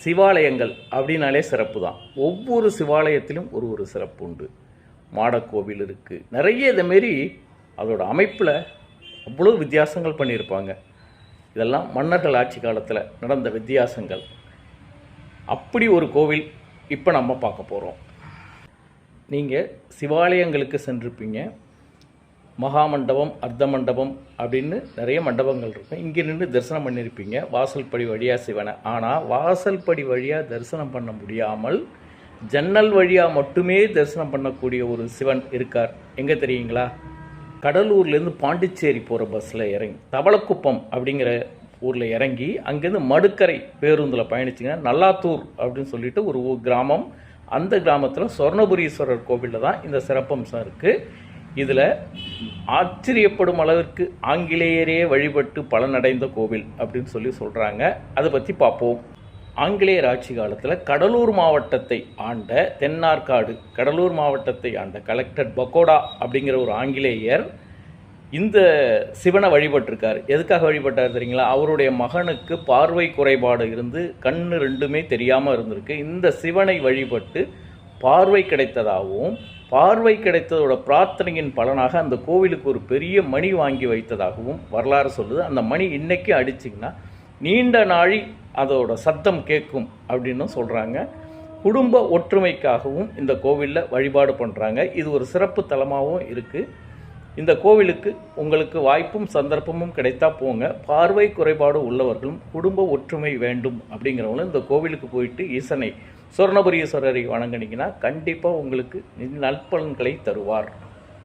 சிவாலயங்கள் அப்படின்னாலே சிறப்பு தான். ஒவ்வொரு சிவாலயத்திலும் ஒரு சிறப்பு உண்டு. மாடக்கோவில் இருக்குது, நிறைய இதேமாரி அதோட அமைப்பில் அவ்வளோ வித்தியாசங்கள் பண்ணியிருப்பாங்க. இதெல்லாம் மன்னர்கள் ஆட்சி காலத்தில் நடந்த வித்தியாசங்கள். அப்படி ஒரு கோவில் இப்போ நம்ம பார்க்க போகிறோம். நீங்கள் சிவாலயங்களுக்கு சென்றிருப்பீங்க. மகாமண்டபம், அர்த்த மண்டபம் அப்படின்னு நிறைய மண்டபங்கள் இருக்கும். இங்கே நின்று தரிசனம் பண்ணியிருப்பீங்க வாசல் படி வழியாக சிவனை. ஆனால் வாசல் படி வழியாக தரிசனம் பண்ண முடியாமல் ஜன்னல் வழியாக மட்டுமே தரிசனம் பண்ணக்கூடிய ஒரு சிவன் இருக்கார். எங்கே தெரியுங்களா? கடலூர்லேருந்து பாண்டிச்சேரி போகிற பஸ்ஸில் இறங்கி தவளக்குப்பம் அப்படிங்கிற ஊரில் இறங்கி அங்கேருந்து மடுக்கரை பேருந்தில் பயணிச்சிங்க. நல்லாத்தூர் அப்படின்னு சொல்லிட்டு ஒரு கிராமம். அந்த கிராமத்தில் சொர்ணபுரீஸ்வரர் கோவிலில் தான் இந்த சிறப்பம்சம் இருக்குது. இதில் ஆச்சரியப்படும் அளவிற்கு ஆங்கிலேயரே வழிபட்டு பலனடைந்த கோவில் அப்படின்னு சொல்கிறாங்க. அதை பற்றி பார்ப்போம். ஆங்கிலேயர் ஆட்சி காலத்தில் கடலூர் மாவட்டத்தை ஆண்ட தென்னார்காடு, கடலூர் மாவட்டத்தை ஆண்ட கலெக்டர் பக்கோடா அப்படிங்கிற ஒரு ஆங்கிலேயர் இந்த சிவனை வழிபட்டிருக்கார். எதுக்காக வழிபட்டார் தெரியுங்களா? அவருடைய மகனுக்கு பார்வை குறைபாடு இருந்து கண்ணு ரெண்டுமே தெரியாமல் இருந்திருக்கு. இந்த சிவனை வழிபட்டு பார்வை கிடைத்ததாகவும், பார்வை கிடைத்ததோட பிரார்த்தனையின் பலனாக அந்த கோவிலுக்கு ஒரு பெரிய மணி வாங்கி வைத்ததாகவும் வரலாறு சொல்லுது. அந்த மணி இன்றைக்கி அடிச்சிங்கன்னா நீண்ட நாழி அதோட சத்தம் கேட்கும் அப்படின்னு சொல்கிறாங்க. குடும்ப ஒற்றுமைக்காகவும் இந்த கோவிலில் வழிபாடு பண்ணுறாங்க. இது ஒரு சிறப்பு தலமாகவும் இருக்குது. இந்த கோவிலுக்கு உங்களுக்கு வாய்ப்பும் சந்தர்ப்பமும் கிடைத்தா போங்க. பார்வை குறைபாடு உள்ளவர்களும் குடும்ப ஒற்றுமை வேண்டும் அப்படிங்கிறவங்களும் இந்த கோவிலுக்கு போயிட்டு ஈசனை சொர்ணபுரீஸ்வரரை வணங்கினீங்கன்னா கண்டிப்பாக உங்களுக்கு நற்பலன்களை தருவார்.